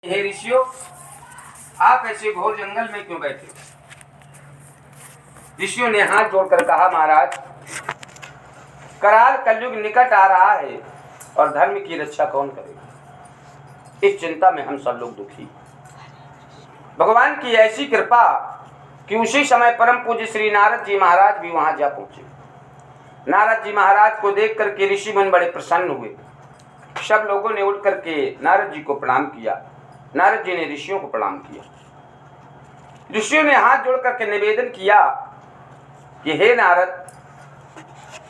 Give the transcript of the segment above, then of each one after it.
हे ऋषियों, आप ऐसे घोर जंगल में क्यों बैठे? ऋषियों ने हाथ जोड़कर कहा, महाराज, कराल कलयुग निकट आ रहा है और धर्म की रक्षा कौन करेगा? इस चिंता में हम सब लोग दुखी। भगवान की ऐसी कृपा कि उसी समय परम पूज्य श्री नारद जी महाराज भी वहां जा पहुंचे। नारद जी महाराज को देख करके ऋषि मन बड़े प्रसन्न हुए। सब लोगों ने उठ करके नारद जी को प्रणाम किया। नारद जी ने ऋषियों को प्रणाम किया। ऋषियों ने हाथ जोड़ करके निवेदन किया कि हे नारद,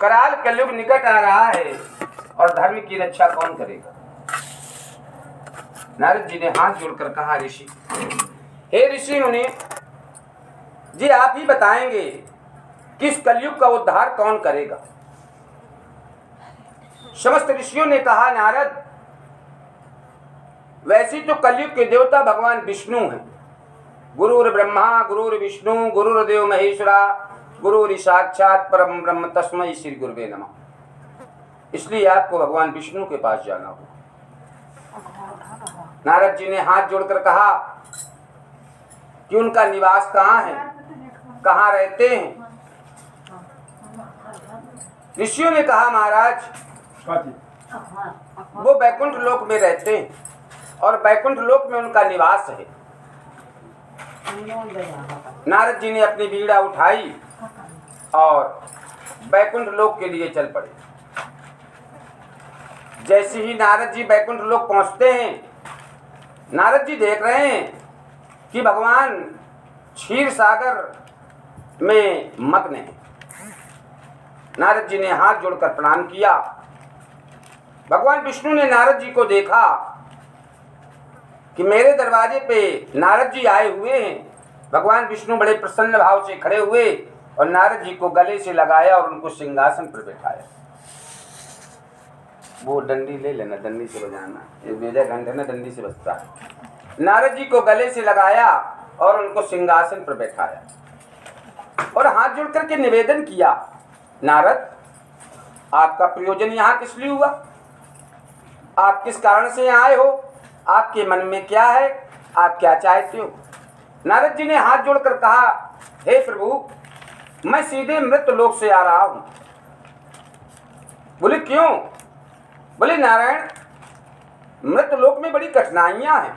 कराल कलयुग निकट आ रहा है और धर्म की रक्षा कौन करेगा? नारद जी ने हाथ जोड़कर कहा, ऋषि, हे ऋषि मुनि जी, आप ही बताएंगे कि इस कलयुग का उद्धार कौन करेगा? समस्त ऋषियों ने कहा, नारद, वैसे तो कलयुग के देवता भगवान विष्णु हैं। गुरुर् ब्रह्मा गुरुर् विष्णु गुरुर्देव महेश्वरा गुरुर् साक्षात परम ब्रह्म तस्मै श्री गुरुवे नमः। इसलिए आपको भगवान विष्णु के पास जाना होगा। नारद जी ने हाथ जोड़कर कहा कि उनका निवास कहाँ है, कहाँ रहते हैं? ऋषियों ने कहा, महाराज, वो बैकुंठ लोक में रहते हैं और बैकुंठ लोक में उनका निवास है। नारद जी ने अपनी बीड़ा उठाई और बैकुंठ लोक के लिए चल पड़े। जैसे ही नारद जी बैकुंठ लोक पहुंचते हैं, नारद जी देख रहे हैं कि भगवान क्षीर सागर में मग्न है। नारद जी ने हाथ जोड़कर प्रणाम किया। भगवान विष्णु ने नारद जी को देखा कि मेरे दरवाजे पे नारद जी आए हुए हैं। भगवान विष्णु बड़े प्रसन्न भाव से खड़े हुए और नारद जी को गले से लगाया और उनको सिंहासन पर बैठाया। वो डंडी ले लेना, डंडी से बजाना, ये मेजा घंटे ना डंडी से बजता है। नारद जी को गले से लगाया और उनको सिंहासन पर बैठाया और हाथ जोड़ करके निवेदन किया, नारद, आपका प्रयोजन यहाँ किस लिए हुआ? आप किस कारण से यहाँ आए हो? आपके मन में क्या है? आप क्या चाहते हो? नारद जी ने हाथ जोड़कर कहा, हे प्रभु, मैं सीधे मृत लोक से आ रहा हूं। बोले, क्यों? बोले, नारायण, मृत लोक में बड़ी कठिनाइयां हैं।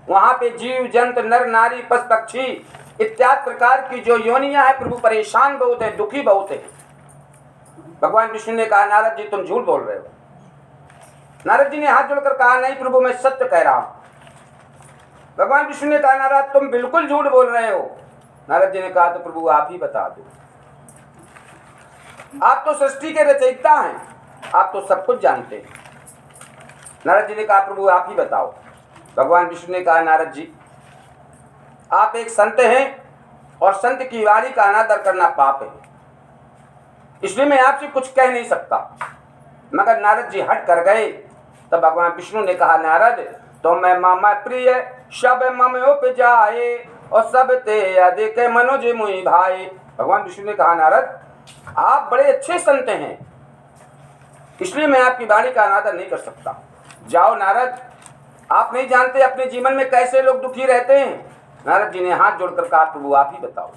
वहां पे जीव जंतु नर नारी पशु पक्षी इत्यादि प्रकार की जो योनियां हैं, प्रभु, परेशान बहुत है, दुखी बहुत है। भगवान विष्णु ने कहा, नारद जी, तुम झूठ बोल रहे हो। नारद जी ने हाथ जोड़कर कहा, नहीं प्रभु, मैं सत्य कह रहा हूं। भगवान विष्णु ने कहा, नारद, तुम बिल्कुल झूठ बोल रहे हो। नारद जी ने कहा, तो प्रभु आप ही बता दो। आप तो सृष्टि के रचयिता हैं, आप तो सब कुछ जानते हैं। नारद जी ने कहा, प्रभु आप ही बताओ। भगवान विष्णु ने कहा, नारद जी, आप एक संत हैं और संत की वाणी का अनादर करना पाप है, इसलिए मैं आपसे कुछ कह नहीं सकता। मगर नारद जी हट कर गए। तब भगवान विष्णु ने कहा, नारद, तो मैं मामा प्रिय सब मम उपजाए और सब ते अधिक मनोज मुहि भाई। भगवान विष्णु ने कहा, नारद, आप बड़े अच्छे संत हैं, इसलिए मैं आपकी वाणी का अनादर नहीं कर सकता। जाओ नारद, आप नहीं जानते अपने जीवन में कैसे लोग दुखी रहते हैं। नारद जी ने हाथ जोड़कर कहा, प्रभु आप ही बताओ।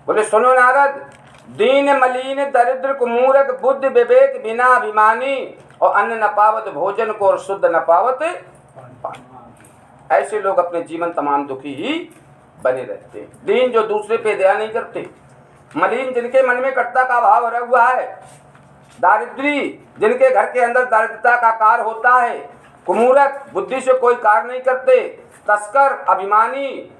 बोले, सुनो नारद, दीन मलिन दरिद्र कुमूर्ख बुद्ध विवेक बिना अभिमानी और अन्न न पावत भोजन को और शुद्ध न पावत पानी। ऐसे लोग अपने जीवन तमाम दुखी ही बने रहते हैं। दीन, जो दूसरे पे दया नहीं करते। मलिन, जिनके मन में कटुता का भाव भरा हुआ है। दारिद्री, जिनके घर के अंदर दारिद्रता का कार्य होता है। कुमूर्ख, बुद्धि से कोई कार्य नहीं करते। तस्कर, अभिमानी,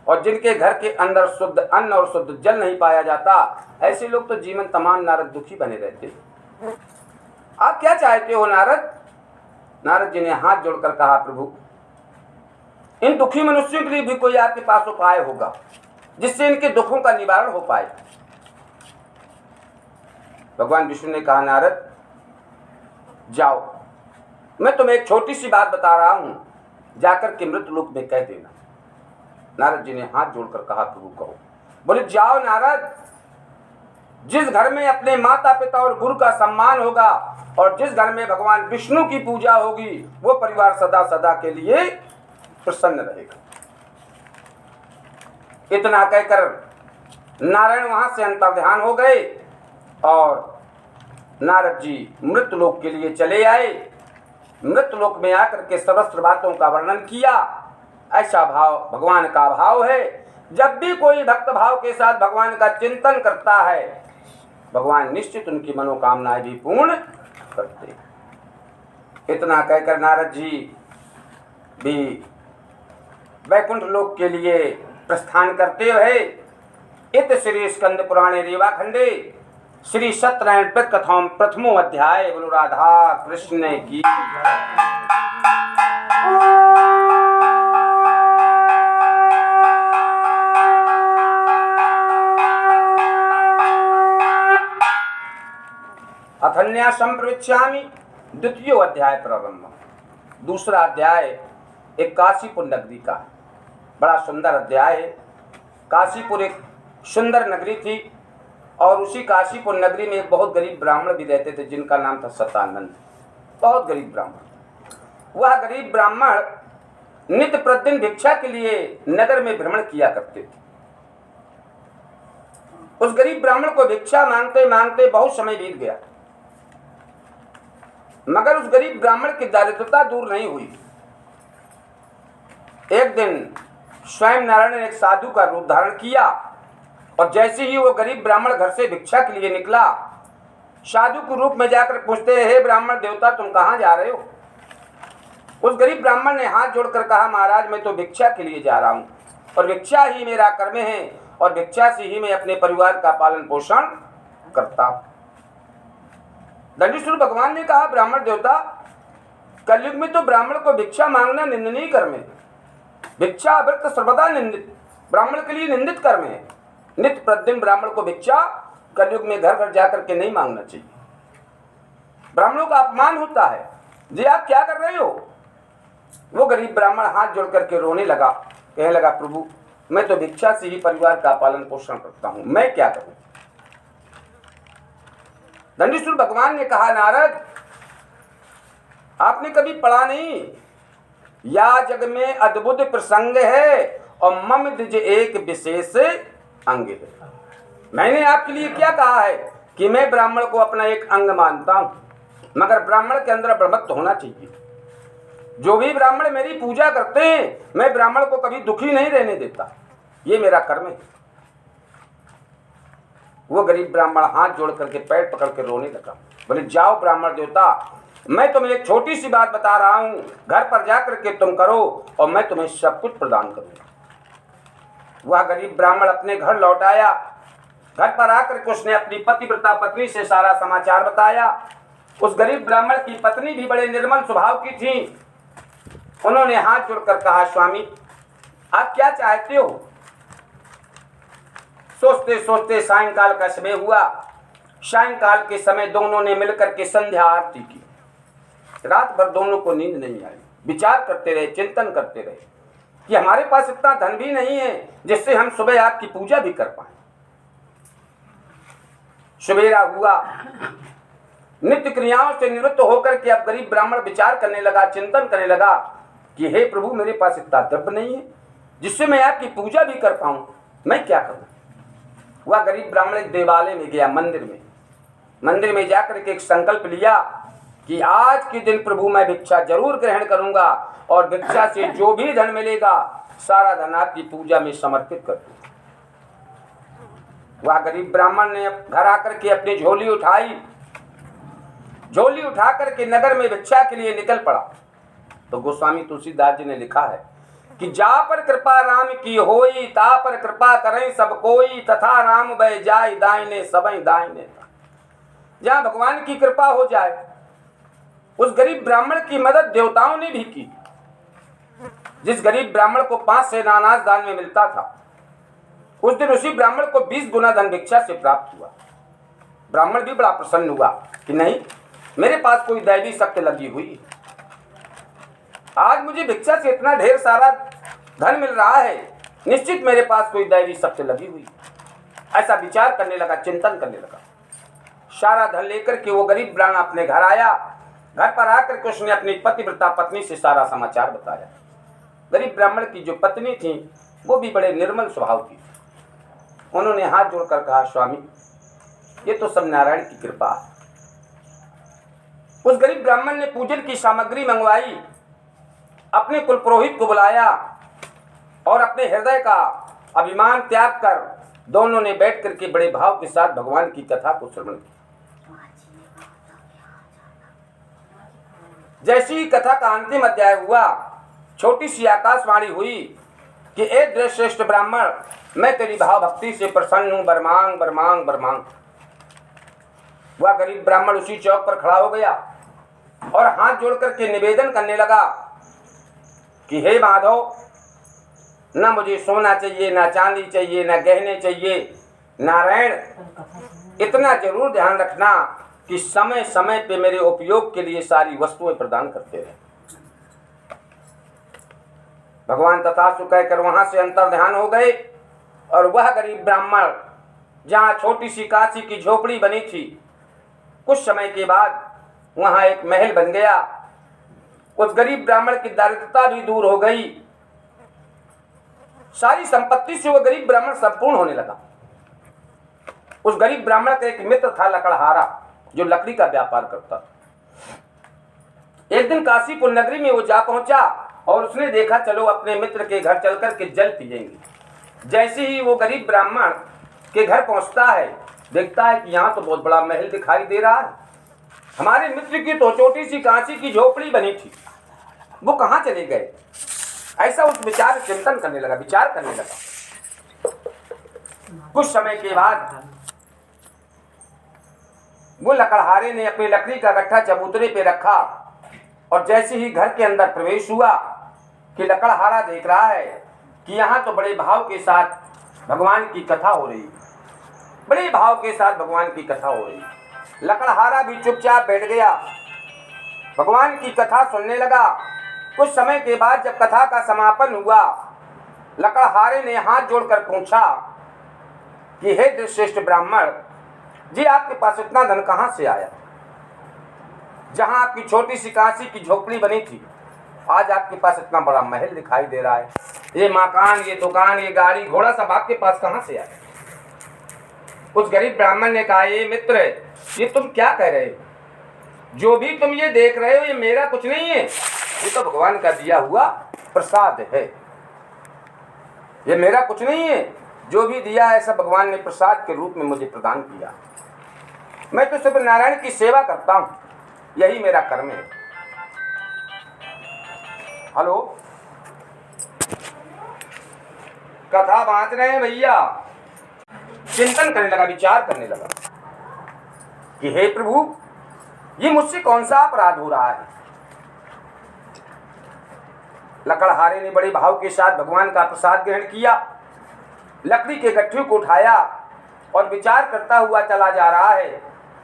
और जिनके घर के अंदर शुद्ध अन्न और शुद्ध जल नहीं पाया जाता, ऐसे लोग तो जीवन तमाम नारद दुखी बने रहते। आप क्या चाहते हो नारद? नारद जी ने हाथ जोड़कर कहा, प्रभु, इन दुखी मनुष्यों के लिए भी कोई आपके पास उपाय होगा जिससे इनके दुखों का निवारण हो पाए। भगवान विष्णु ने कहा, नारद, जाओ, मैं तुम्हें एक छोटी सी बात बता रहा हूं, जाकर के मृत लोक में कह देना। नारद जी ने हाथ जोड़कर कहा, प्रभु कहो। बोले, जाओ नारद, जिस घर में अपने माता पिता और गुरु का सम्मान होगा और जिस घर में भगवान विष्णु की पूजा होगी, वो परिवार सदा सदा के लिए प्रसन्न रहेगा। इतना कहकर नारायण वहां से अंतर्ध्यान हो गए और नारद जी मृत्यलोक के लिए चले आए। मृत्यलोक में आकर के सहस्त्र बातों का वर्णन किया। ऐसा भाव भगवान का भाव है। जब भी कोई भक्त भाव के साथ भगवान का चिंतन करता है, भगवान निश्चित उनकी मनोकामनाएं भी पूर्ण करते। इतना कहकर नारद जी भी वैकुंठ लोक के लिए प्रस्थान करते हुए इत श्री स्कंद पुराणे रेवा खंडे श्री सत्यनारायण कथाओं प्रथमो अध्याय। बोलो राधा कृष्ण की। अथन्या संप्रविश्यामि द्वितीय अध्याय प्रारंभ। दूसरा अध्याय एक काशीपुर नगरी का, बड़ा सुंदर अध्याय है। काशीपुर एक सुंदर नगरी थी और उसी काशीपुर नगरी में एक बहुत गरीब ब्राह्मण भी रहते थे जिनका नाम था सतानंद। बहुत गरीब ब्राह्मण। वह गरीब ब्राह्मण नित्य प्रतिदिन भिक्षा के लिए नगर में भ्रमण किया करते थे। उस गरीब ब्राह्मण को भिक्षा मांगते मांगते बहुत समय बीत गया, मगर उस गरीब ब्राह्मण की दारिद्रता दूर नहीं हुई। एक दिन स्वयं नारायण ने एक साधु का रूप धारण किया और जैसे ही वो गरीब ब्राह्मण घर से भिक्षा के लिए निकला, साधु के रूप में जाकर पूछते, हे ब्राह्मण देवता तुम कहाँ जा रहे हो? उस गरीब ब्राह्मण ने हाथ जोड़कर कहा, महाराज मैं तो भिक्षा के लिए जा रहा हूँ और भिक्षा ही मेरा कर्म है और भिक्षा से ही मैं अपने परिवार का पालन पोषण करता हूँ। दंडीश्वर भगवान ने कहा, ब्राह्मण देवता कलयुग में तो ब्राह्मण को भिक्षा मांगना निंदनीय कर्म है। भिक्षा व्रत सर्वदा निंदित, ब्राह्मण के लिए निंदित कर्म है। नित्य प्रतिदिन ब्राह्मण को भिक्षा कलयुग में घर घर जाकर के नहीं मांगना चाहिए। ब्राह्मणों का अपमान होता है। जी आप क्या कर रहे हो? वो गरीब ब्राह्मण हाथ जोड़ करके रोने लगा, कहने लगा, प्रभु मैं तो भिक्षा से ही परिवार का पालन पोषण करता हूं, मैं क्या करूं? दंडीश्वर भगवान ने कहा, नारद आपने कभी पढ़ा नहीं, या जग में अद्भुत प्रसंग है और मम द्विज एक विशेष अंग है। मैंने आपके लिए क्या कहा है कि मैं ब्राह्मण को अपना एक अंग मानता हूं, मगर ब्राह्मण के अंदर ब्रह्मत्व होना चाहिए। जो भी ब्राह्मण मेरी पूजा करते हैं, मैं ब्राह्मण को कभी दुखी नहीं रहने देता, ये मेरा कर्म है। वो गरीब ब्राह्मण हाथ जोड़ करके पैर पकड़ के रोने लगा, बोले, जाओ ब्राह्मण देवता, मैं तुम्हें एक छोटी सी बात बता रहा हूं, घर पर जाकर के तुम करो और मैं तुम्हें सब कुछ प्रदान करूंगा। वह गरीब ब्राह्मण अपने घर लौट आया। घर पर आकर के उसने अपनी पतिव्रता पत्नी से सारा समाचार बताया। उस गरीब ब्राह्मण की पत्नी भी बड़े निर्मल स्वभाव की थी। उन्होंने हाथ जोड़कर कहा, स्वामी आप क्या चाहते हो? सोचते सोचते सायंकाल का समय हुआ। सायंकाल के समय दोनों ने मिलकर के संध्या आरती की। रात भर दोनों को नींद नहीं आई। विचार करते रहे, चिंतन करते रहे कि हमारे पास इतना धन भी नहीं है जिससे हम सुबह आपकी पूजा भी कर पाए। सवेरा हुआ, नित्य क्रियाओं से निवृत्त होकर के अब गरीब ब्राह्मण विचार करने लगा, चिंतन करने लगा कि हे प्रभु मेरे पास इतना द्रव्य नहीं है जिससे मैं आपकी पूजा भी कर पाऊं, मैं क्या करूं? वह गरीब ब्राह्मण एक देवालय में गया, मंदिर में जाकर के एक संकल्प लिया कि आज के दिन प्रभु मैं भिक्षा जरूर ग्रहण करूंगा और भिक्षा से जो भी धन मिलेगा सारा धन आपकी पूजा में समर्पित कर दूंगा। वह गरीब ब्राह्मण ने घर आकर के अपनी झोली उठाई, झोली उठा करके नगर में भिक्षा के लिए निकल पड़ा। तो गोस्वामी तुलसीदास जी ने लिखा है कि जा पर कृपा राम की होई, ता पर कृपा करें सब कोई, तथा राम बह जाय दाहिने सबई दाहिने। जहाँ भगवान की कृपा हो जाए, उस गरीब ब्राह्मण की मदद देवताओं ने भी की। जिस गरीब ब्राह्मण को 5 सेर अनाज दान में मिलता था, उस दिन उसी ब्राह्मण को 20 गुना धन भिक्षा से प्राप्त हुआ। ब्राह्मण भी बड़ा प्रसन्न हुआ कि नहीं, मेरे पास कोई दैवी शक्ति लगी हुई, आज मुझे भिक्षा से इतना ढेर सारा धन मिल रहा है, निश्चित मेरे पास कोई दैवी शक्ति लगी हुई। ऐसा विचार करने लगा, चिंतन करने लगा। सारा धन लेकर के वो गरीब ब्राह्मण अपने घर आया। घर पर आकर के उसने अपनी पतिव्रता पत्नी से सारा समाचार बताया। गरीब ब्राह्मण की जो पत्नी थी वो भी बड़े निर्मल स्वभाव की थी। उन्होंने हाथ जोड़कर कहा, स्वामी ये तो सब नारायण की कृपा है। उस गरीब ब्राह्मण ने पूजन की सामग्री मंगवाई, अपने कुल पुरोहित को बुलाया और अपने हृदय का अभिमान त्याग कर दोनों ने बैठ करके बड़े भाव के साथ भगवान की कथा को श्रवण किया। जैसी ही कथा का अंतिम अध्याय हुआ, छोटी सी आकाशवाणी हुई कि ए श्रेष्ठ ब्राह्मण, मैं तेरी भाव भक्ति से प्रसन्न हूं, बरमांग बरमांग बरमांग। वह गरीब ब्राह्मण उसी चौक पर खड़ा हो गया और हाथ जोड़ करके निवेदन करने लगा कि हे माधव, न मुझे सोना चाहिए, ना चांदी चाहिए, ना गहने चाहिए। नारायण, इतना जरूर ध्यान रखना कि समय समय पे मेरे उपयोग के लिए सारी वस्तुएं प्रदान करते रहे। भगवान तथास्तु कहकर वहां से अंतर ध्यान हो गए और वह गरीब ब्राह्मण जहां छोटी सी कांसी की झोपड़ी बनी थी, कुछ समय के बाद वहां एक महल बन गया। उस गरीब ब्राह्मण की दारिद्रता भी दूर हो गई। सारी संपत्ति से वो गरीब ब्राह्मण संपूर्ण होने लगा। उस गरीब ब्राह्मण का एक मित्र था लकड़हारा, जो लकड़ी का व्यापार करता था। एक दिन काशीपुर नगरी में वो जा पहुंचा और उसने देखा चलो अपने मित्र के घर चलकर के जल पिएंगे। जैसे ही वो गरीब ब्राह्मण के घर पहुंचता है, देखता है कि यहाँ तो बहुत बड़ा महल दिखाई दे रहा है। हमारे मित्र की तो छोटी सी कांसी की झोपड़ी बनी थी, वो कहाँ चले गए? ऐसा उस विचार चिंतन करने लगा, विचार करने लगा। कुछ समय के बाद वो लकड़हारे ने अपनी लकड़ी का गट्ठा चबूतरे पे रखा और जैसे ही घर के अंदर प्रवेश हुआ कि लकड़हारा देख रहा है कि यहाँ तो बड़े भाव के साथ भगवान की कथा हो रही है, बड़े भाव के साथ भगवान की कथा हो रही है। लकड़हारा भी चुपचाप बैठ गया, भगवान की कथा सुनने लगा। कुछ समय के बाद जब कथा का समापन हुआ, लकड़हारे ने हाथ जोड़कर पूछा कि हे श्रेष्ठ ब्राह्मण जी, आपके पास इतना धन कहाँ से आया? जहाँ आपकी छोटी सी कांसी की झोपड़ी बनी थी, आज आपके पास इतना बड़ा महल दिखाई दे रहा है। ये मकान, ये दुकान, ये गाड़ी घोड़ा सब आपके पास कहाँ से आया? उस गरीब ब्राह्मण ने कहा, ये मित्र, ये तुम क्या कह रहे हो? जो भी तुम ये देख रहे हो ये मेरा कुछ नहीं है, ये तो भगवान का दिया हुआ प्रसाद है। ये मेरा कुछ नहीं है, जो भी दिया है सब भगवान ने प्रसाद के रूप में मुझे प्रदान किया। मैं तो सिर्फ नारायण की सेवा करता हूँ, यही मेरा कर्म है। हेलो, कथा बांट रहे हैं भैया। चिंतन करने लगा, विचार करने लगा कि हे प्रभु, ये मुझसे कौन सा अपराध हो रहा है? लकड़हारे ने बड़े भाव के साथ भगवान का प्रसाद ग्रहण किया, लकड़ी के गट्ठे को उठाया और विचार करता हुआ चला जा रहा है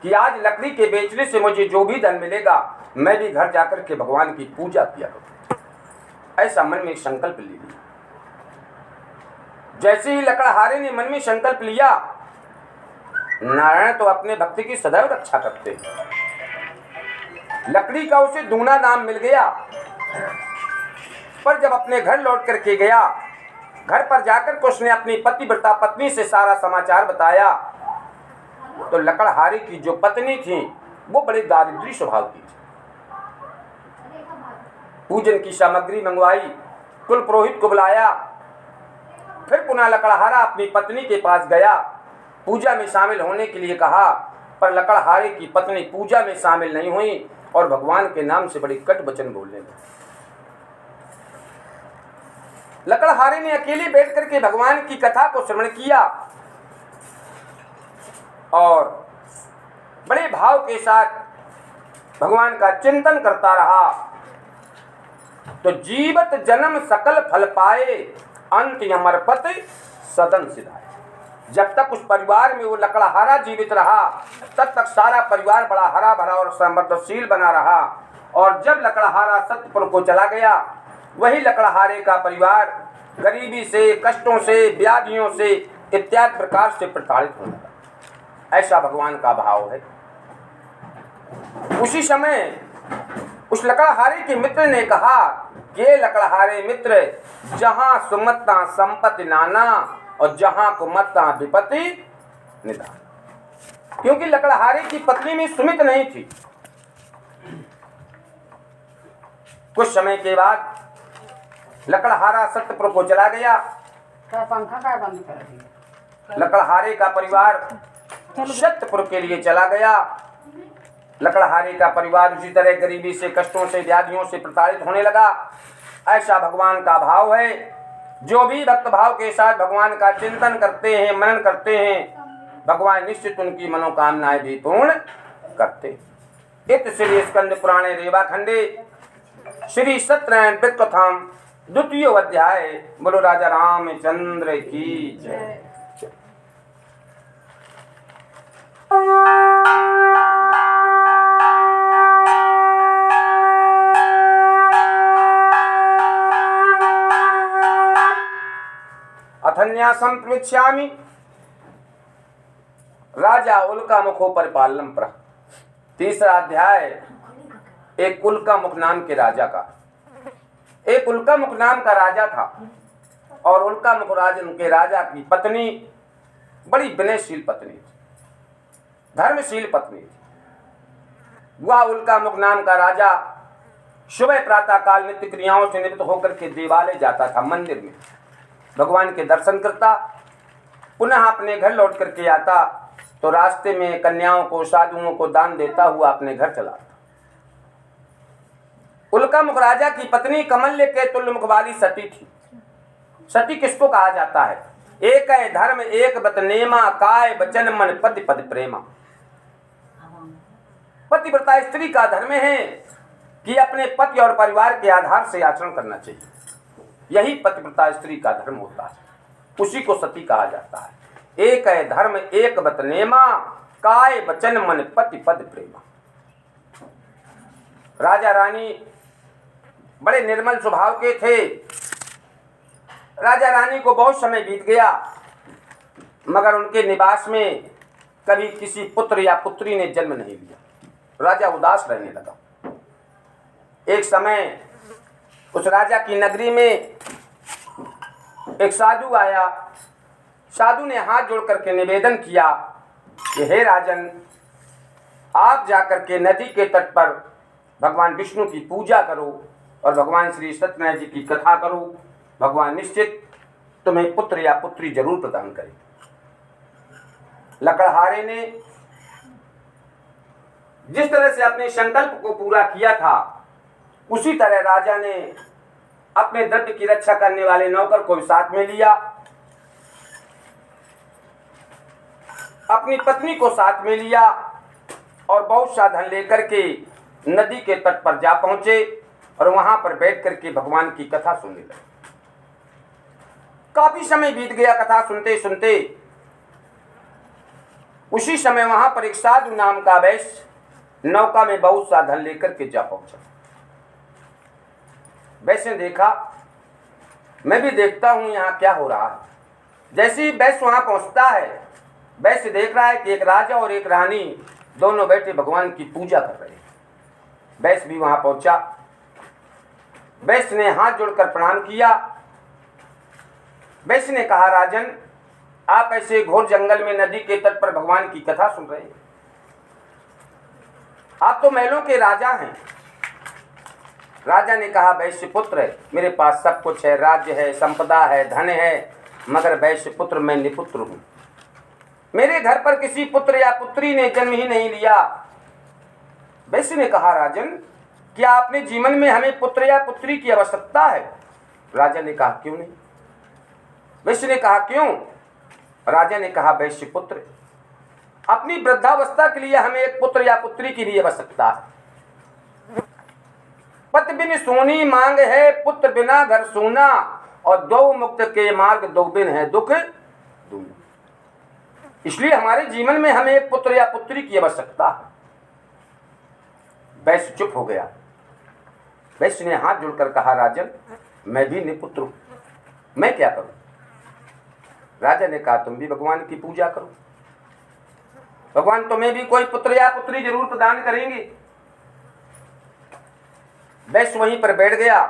कि आज लकड़ी के बेचने से मुझे जो भी धन मिलेगा, मैं भी घर जाकर के भगवान की पूजा किया करूं। ऐसा मन में संकल्प ले लिया। जैसे ही लकड़हारे ने मन में संकल्प लिया, नारायण तो अपने भक्त की सदैव रक्षा करते हैं। लकड़ी का उसे दूना दाम मिल गया, पर जब अपने घर लौट करके गया, घर पर जाकर के उसने अपनी पतिव्रता पत्नी से सारा समाचार बताया, तो लकड़हारे की जो पत्नी थी वो बड़े दारिद्री स्वभाव की थी। पूजन की सामग्री मंगवाई, कुल पुरोहित को बुलाया, फिर पुनः लकड़हारा अपनी पत्नी के पास गया, पूजा में शामिल होने के लिए कहा, पर लकड़हारे की पत्नी पूजा में शामिल नहीं हुई और भगवान के नाम से बड़ी कट वचन बोलने लगी। लकड़हारे ने अकेले बैठ करके भगवान की कथा को श्रवण किया और बड़े भाव के साथ भगवान का चिंतन करता रहा। तो जीवत जन्म सकल फल पाए, अंत अमरपत सदन सिधाए। जब तक उस परिवार में वो लकड़हारा जीवित रहा, तब तक सारा परिवार बड़ा हरा भरा और समृद्धशील बना रहा। और जब लकड़हारा सत्यपुर को चला गया, वही लकड़हारे का परिवार गरीबी से, कष्टों से, व्याधियों से इत्यादि प्रकार से प्रताड़ित होने लगा। ऐसा भगवान का भाव है। उसी समय उस लकड़हारे के मित्र ने कहा के लकड़हारे मित्र, जहां सुमता संपत्ति नाना और जहां कुमता विपत्ति निदान। क्योंकि लकड़हारे की पत्नी में सुमित नहीं थी। कुछ समय के बाद लकड़हारा सत्यपुर को चला गया। पंखा का बंद कर दिया। लकड़हारे का परिवार सत्यपुर के लिए चला गया। लकड़हारे का परिवार उसी तरह गरीबी से, कष्टों से, व्याधियों से प्रताड़ित होने लगा। ऐसा भगवान का भाव है। जो भी भक्त भाव के साथ भगवान का चिंतन करते हैं, मनन करते हैं, भगवान निश्चित उनकी मनोकामनाएं भी पूर्ण करते। इत श्री स्कंद पुराणे रेवाखंडे श्री सत्यनारायण कथाम द्वितीय अध्याय। बोलो राजा रामचंद्र की जय। अथन्यासं प्रविश्यामि राजा उल्का मुखो परिपालनम प्रह। तीसरा अध्याय एक उल्का मुख नाम के राजा का। एक उल्का मुख नाम का राजा था और उल्का मुख राजन के राजा की पत्नी बड़ी विनयशील पत्नी थी, धर्मशील पत्नी थी। वह उल्का मुख नाम का राजा सुबह प्रातः काल नित्य क्रियाओं से निवृत्त होकर के देवालय जाता था, मंदिर में भगवान के दर्शन करता, पुनः अपने घर लौट करके आता तो रास्ते में कन्याओं को, साधुओं को दान देता हुआ अपने घर चला आता। उल्का मुख राजा की पत्नी कमल्य के तुल्य मुख वाली सती थी। सती किसको कहा जाता है? एक है धर्म एक व्रत नेमा, काय वचन मन पति पद प्रेमा। पतिव्रता स्त्री का धर्म है कि अपने पति और परिवार के आधार से आचरण करना चाहिए। यही पतिव्रता स्त्री का धर्म होता है, उसी को सती कहा जाता है। एक है धर्म एक व्रत नेमा, काय वचन मन पति पद प्रेमा। राजा रानी बड़े निर्मल स्वभाव के थे। राजा रानी को बहुत समय बीत गया मगर उनके निवास में कभी किसी पुत्र या पुत्री ने जन्म नहीं लिया। राजा उदास रहने लगा। एक समय उस राजा की नगरी में एक साधु आया। साधु ने हाथ जोड़ करके निवेदन किया कि हे राजन, आप जाकर के नदी के तट पर भगवान विष्णु की पूजा करो और भगवान श्री सत्यनारायण जी की कथा करो। भगवान निश्चित तुम्हें पुत्र या पुत्री जरूर प्रदान करें। लकड़हारे ने जिस तरह से अपने संकल्प को पूरा किया था, उसी तरह राजा ने अपने द्रव्य की रक्षा करने वाले नौकर को साथ में लिया, अपनी पत्नी को साथ में लिया और बहुत सा धन लेकर के नदी के तट पर जा पहुंचे और वहां पर बैठ करके भगवान की कथा सुनने लगे। काफी समय बीत गया कथा सुनते सुनते। उसी समय वहां पर एक साधु नाम का वैश्य नौका में बहुत सा धन लेकर के जा पहुंचा। वैश्य ने देखा, मैं भी देखता हूं यहाँ क्या हो रहा है। जैसे ही वैश्य वहां पहुंचता है, वैश्य देख रहा है कि एक राजा और एक रानी दोनों बैठे भगवान की पूजा कर रहे हैं। वैश्य भी वहां पहुंचा। वैश्य ने हाथ जोड़कर प्रणाम किया। वैश्य ने कहा, राजन, आप ऐसे घोर जंगल में नदी के तट पर भगवान की कथा सुन रहे हैं। आप तो महलों के राजा हैं। राजा ने कहा, वैश्य पुत्र, मेरे पास सब कुछ है, राज्य है, संपदा है, धन है, मगर वैश्य पुत्र मैं निपुत्र हूं। मेरे घर पर किसी पुत्र या पुत्री ने जन्म ही नहीं लिया। वैश्य ने कहा, राजन, क्या आपने जीवन में हमें पुत्र या पुत्री की आवश्यकता है? राजा ने कहा, क्यों नहीं। वैश्य ने कहा, क्यों? राजा ने कहा, वैश्य पुत्र, अपनी वृद्धावस्था के लिए हमें एक पुत्र या पुत्री की भी आवश्यकता है। पति बिन सोनी मांग है, पुत्र बिना घर सोना, और दो मुक्त के मार्ग दो बिन है दुख दूना। इसलिए हमारे जीवन में हमें एक पुत्र या पुत्री की आवश्यकता है। वैश्य चुप हो गया। वैश्य ने हाथ जोड़कर कहा, राजन, मैं भी निपुत्र हूं, मैं क्या करूं? राजा ने कहा, तुम भी भगवान की पूजा करो, भगवान तुम्हें भी कोई पुत्र या पुत्री जरूर प्रदान करेंगे। वैश्य वहीं पर बैठ गया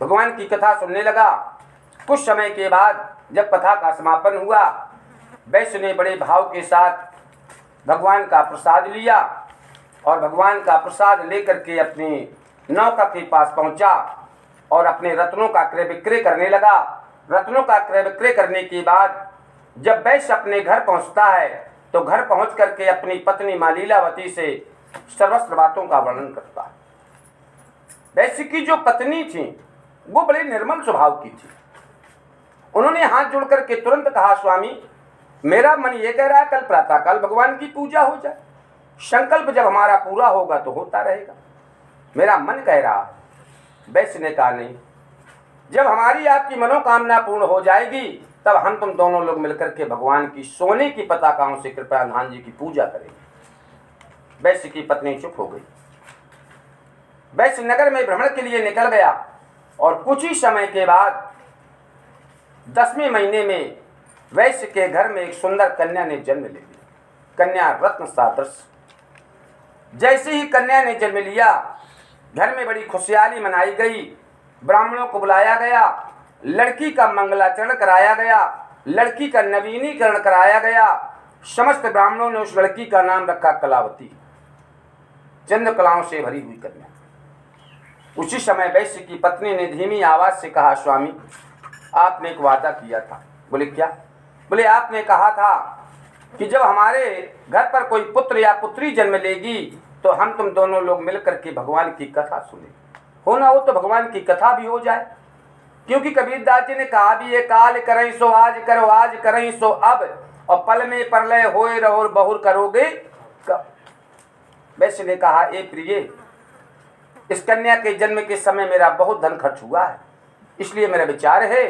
भगवान की कथा सुनने लगा। कुछ समय के बाद जब कथा का समापन हुआ, वैश्य ने बड़े भाव के साथ भगवान का प्रसाद लिया और भगवान का प्रसाद लेकर के अपनी नौका के पास पहुंचा और अपने रत्नों का क्रय विक्रय करने लगा। रत्नों का क्रय विक्रय करने के बाद जब वैश्य अपने घर पहुंचता है तो घर पहुंच करके अपनी पत्नी मां लीलावती से सर्वस्व बातों का वर्णन करता है। वैश्य की जो पत्नी थी वो बड़े निर्मल स्वभाव की थी। उन्होंने हाथ जोड़ करके तुरंत कहा, स्वामी मेरा मन ये कह रहा है कल प्रातःकाल भगवान की पूजा हो जाए, संकल्प जब हमारा पूरा होगा तो होता रहेगा, मेरा मन कह रहा है। वैश्य ने कहा, नहीं, जब हमारी आपकी मनोकामना पूर्ण हो जाएगी तब हम तुम दोनों लोग मिलकर के भगवान की सोने की पताकाओं से कृपाधान जी की पूजा करेंगे। वैश्य की पत्नी चुप हो गई। वैश्य नगर में भ्रमण के लिए निकल गया और कुछ ही समय के बाद 10वें महीने में वैश्य के घर में एक सुंदर कन्या ने जन्म ले लिया। कन्या रत्न सादृश। जैसे ही कन्या ने जन्म लिया, घर में बड़ी खुशहाली मनाई गई। ब्राह्मणों को बुलाया गया, लड़की का मंगलाचरण कराया गया, लड़की का नवीनीकरण कराया गया। समस्त ब्राह्मणों ने उस लड़की का नाम रखा कलावती, चंद्र कलाओं से भरी हुई कन्या। उसी समय वैश्य की पत्नी ने धीमी आवाज से कहा, स्वामी आपने एक वादा किया था। बोले क्या? बोले आपने कहा था कि जब हमारे घर पर कोई पुत्र या पुत्री जन्म लेगी तो हम तुम दोनों लोग मिलकर के भगवान की कथा सुने। होना हो तो भगवान की कथा भी हो जाए, क्योंकि कबीरदास जी ने कहा भी ये काल करें सो आज करो, आज करें सो अब, और पल में परलय होए रहो बहुर करोगे कब। वैश्य ने कहा, ए प्रिय, इस कन्या के जन्म के समय मेरा बहुत धन खर्च हुआ है, इसलिए मेरा विचार है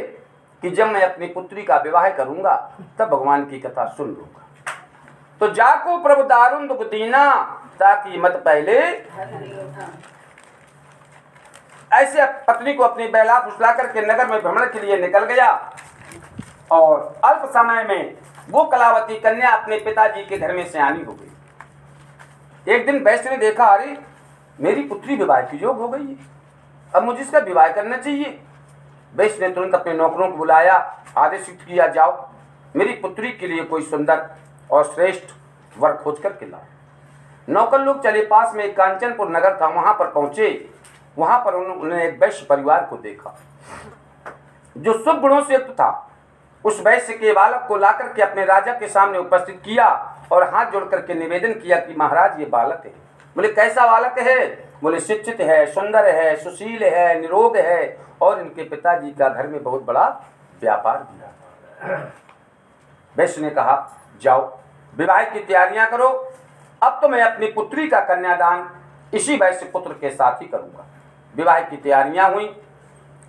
कि जब मैं अपनी पुत्री का विवाह करूंगा तब भगवान की कथा सुन लूंगा। तो जाको प्रभु दारुण दुख दीना ताकि मत पहले। ऐसे पत्नी को अपनी बैला फुसला करके नगर में भ्रमण के लिए निकल गया और अल्प समय में वो कलावती कन्या अपने पिताजी के घर में सयानी हो गई। एक दिन वैश्य ने देखा, अरे मेरी पुत्री विवाह की योग हो गई है, अब मुझे इसका विवाह करना चाहिए। वैश्य ने तुरंत अपने नौकरों को बुलाया, आदेशित किया, जाओ मेरी पुत्री के लिए कोई सुंदर और श्रेष्ठ वर खोज करके लाओ। नौकर लोग चले। पास में एक कांचनपुर नगर था, वहां पर पहुंचे। वहां पर उन्होंने एक वैश्य परिवार को देखा जो शुभ गुणों से युक्त था। उस वैश्य के बालक को लाकर के अपने राजा के सामने उपस्थित किया और हाथ जोड़ करके निवेदन किया कि महाराज ये बालक है। बोले कैसा बालक है? बोले शिक्षित है, सुंदर है, सुशील है, निरोग है और इनके पिताजी का घर में बहुत बड़ा व्यापार भी है। वैश्य ने कहा, जाओ विवाह की तैयारियां करो, अब तो मैं अपनी पुत्री का कन्यादान इसी वैश्य पुत्र के साथ ही करूंगा। विवाह की तैयारियां हुई।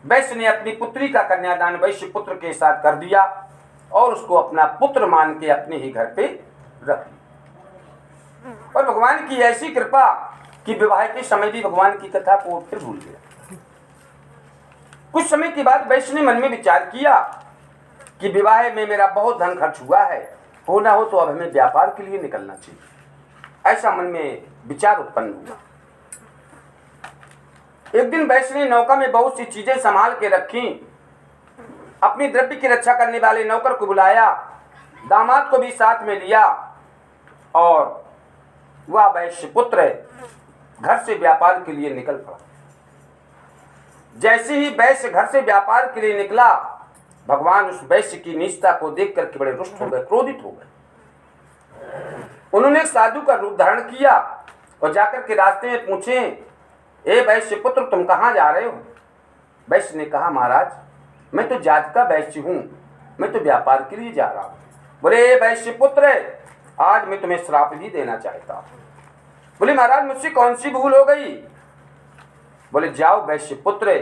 वैश्य ने अपनी पुत्री का कन्यादान वैश्य पुत्र के साथ कर दिया और उसको अपना पुत्र मान के अपने ही घर पे रख लिया। और भगवान की ऐसी कृपा कि विवाह के समय भी भगवान की कथा को फिर भूल गया। कुछ समय के बाद वैश्य ने मन में विचार किया कि विवाह में मेरा बहुत धन खर्च हुआ है, होना हो तो अब हमें व्यापार के लिए निकलना चाहिए। ऐसा मन में विचार उत्पन्न हुआ। एक दिन वैश्य ने नौका में बहुत सी चीजें संभाल के रखी। अपनी द्रव्य की रक्षा करने वाले नौकर को बुलाया, दामाद को भी साथ में लिया और वह वैश्य पुत्र घर से व्यापार के लिए निकल पड़ा। जैसे ही वैश्य घर से व्यापार के लिए निकला, भगवान उस वैश्य की नीचता को देख करके बड़े रुष्ट हो गए, क्रोधित हो गए। उन्होंने एक साधु का रूप धारण किया और जाकर के रास्ते में पूछे, ए वैश्य पुत्र तुम कहाँ जा रहे हो? वैश्य ने कहा, महाराज मैं तो जात का वैश्य हूँ, मैं तो व्यापार के लिए जा रहा हूँ। बोले वैश्य पुत्र आज मैं तुम्हें श्राप भी देना चाहता हूँ। बोले महाराज मुझसे कौन सी भूल हो गई? बोले जाओ वैश्य पुत्र,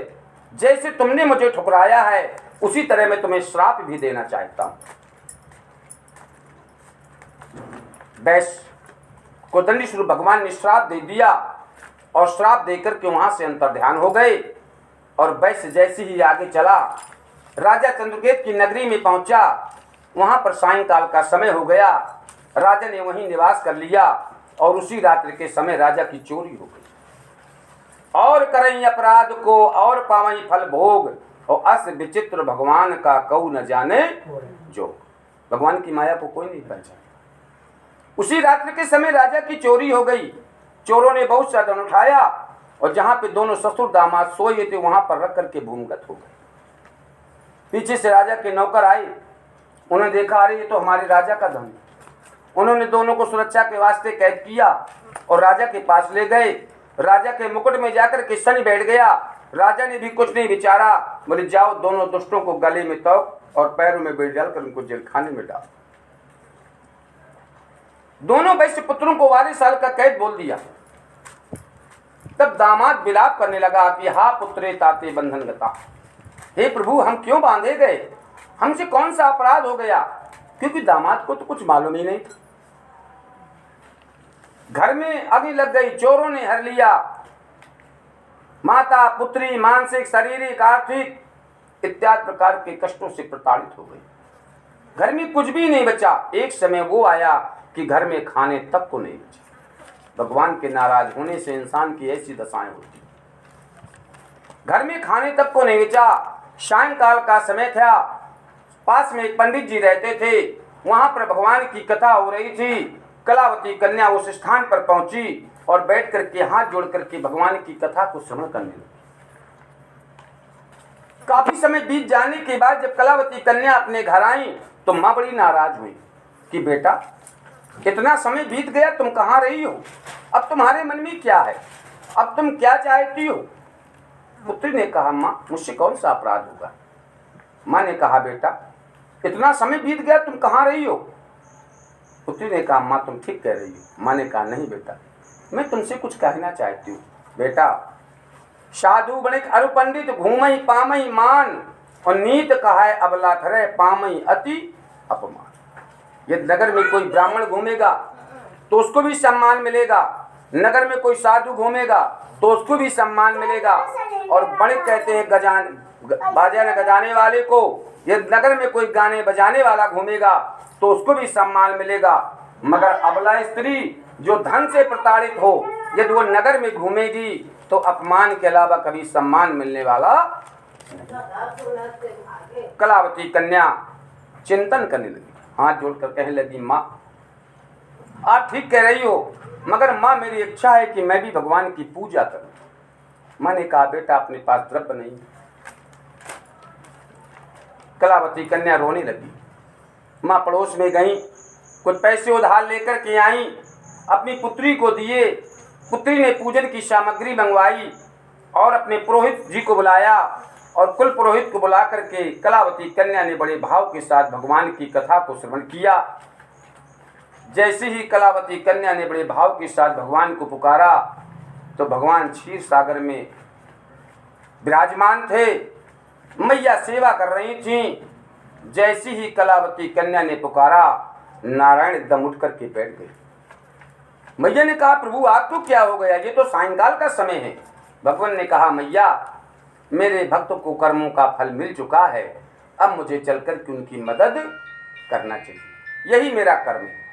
जैसे तुमने मुझे ठुकराया है उसी तरह मैं तुम्हें श्राप भी देना चाहता हूँ। वैश्य को दंडी स्वरूप भगवान ने श्राप दे दिया और श्राप देकर के वहां से अंतर्ध्यान हो गए। और वैश्य जैसे ही आगे चला, राजा चंद्रकेत की नगरी में पहुंचा। वहां पर सायंकाल का समय हो गया। राजा ने वहीं निवास कर लिया और उसी रात्रि के समय राजा की चोरी हो गई और करें अपराध को और पावई फल भोग, और अस विचित्र भगवान का कऊ न जाने जो। भगवान की माया को कोई नहीं पहचाना। उसी रात्रि के समय राजा की चोरी हो गई। चोरों ने बहुत सा धन उठाया और जहां पे दोनों ससुर दामाद सोए थे वहां पर रख करके भूमिगत हो गए। पीछे से राजा के नौकर आए, उन्होंने देखा अरे ये तो हमारे राजा का धन। उन्होंने दोनों को सुरक्षा के वास्ते कैद किया और राजा के पास ले गए। राजा के मुकुट में जाकर के सन बैठ गया। राजा ने भी कुछ नहीं विचारा, बोले जाओ दोनों दुष्टों को गले में तोप और पैरों में बेच डालकर उनको जेल खाने में डाल। दोनों वैश्य पुत्रों को 12 साल का कैद बोल दिया। तब दामाद विलाप करने लगा कि हा पुत्रे ताते बंधन गता। हे प्रभु, हम क्यों बांधे गए? हमसे कौन सा अपराध हो गया? क्योंकि दामाद को तो कुछ मालूम ही नहीं। घर में आग लग गई, चोरों ने हर लिया। माता पुत्री मानसिक शारीरिक आर्थिक इत्यादि प्रकार के कष्टों से प्रताड़ित हो गई। घर में कुछ भी नहीं बचा। एक समय वो आया कि घर में खाने तक को नहीं बचा। भगवान के नाराज होने से इंसान की ऐसी दशाएं होती। घर में खाने तक को नहीं बचा। सायंकाल का समय था। पास में एक पंडित जी रहते थे। वहां पर भगवान की कथा हो रही थी। कलावती कन्या उस स्थान पर पहुंची और बैठ करके हाथ जोड़ करके भगवान की कथा को श्रवण करने लगी। काफी समय बीत जाने के बाद जब कलावती कन्या अपने घर आई तो मां बड़ी नाराज हुई कि बेटा, कितना समय बीत गया, तुम कहाँ रही हो? अब तुम्हारे मन में क्या है? अब तुम क्या चाहती हो? पुत्री ने कहा मां, मुझसे कौन सा अपराध होगा? मां ने कहा बेटा, इतना समय बीत गया, तुम कहाँ रही हो? पुत्री ने कहा मां, तुम ठीक कह रही हो। मां ने कहा नहीं बेटा, मैं तुमसे कुछ कहना चाहती हूँ। बेटा, साधु बणिक अरु पंडित घूमई पामई मान, और नीत कहा है अबला थरे पामई अति अपमान। यदि नगर में कोई ब्राह्मण घूमेगा तो उसको भी सम्मान मिलेगा, नगर में कोई साधु घूमेगा तो उसको भी सम्मान मिलेगा। और बणिक कहते हैं बाजा बजाने वाले को। यदि नगर में कोई गाने बजाने वाला घूमेगा तो उसको भी सम्मान मिलेगा। मगर अबला स्त्री जो धन से प्रताड़ित हो, यदि वो नगर में घूमेगी तो अपमान के अलावा कभी सम्मान मिलने वाला। कलावती कन्या चिंतन करने लगी, हाथ जोड़कर कहने लगी माँ, आप ठीक कह रही हो, मगर माँ मेरी इच्छा है कि मैं भी भगवान की पूजा करूं। माँ ने कहा बेटा, अपने पास द्रव्य नहीं। कलावती कन्या रोने लगी। माँ पड़ोस में गई, कुछ पैसे उधार लेकर के आई, अपनी पुत्री को दिए। पुत्री ने पूजन की सामग्री मंगवाई और अपने पुरोहित जी को बुलाया और कुल पुरोहित को बुला करके कलावती कन्या ने बड़े भाव के साथ भगवान की कथा को श्रवण किया। जैसे ही कलावती कन्या ने बड़े भाव के साथ भगवान को पुकारा तो भगवान क्षीर सागर में विराजमान थे। मैया सेवा कर रही थी। जैसी ही कलावती कन्या ने पुकारा, नारायण एकदम उठ करके बैठ गए। मैया ने कहा प्रभु आपको क्या हो गया? ये तो सायंकाल का समय है। भगवान ने कहा मैया, मेरे भक्त को कर्मों का फल मिल चुका है, अब मुझे चलकर के उनकी मदद करना चाहिए, यही मेरा कर्म है।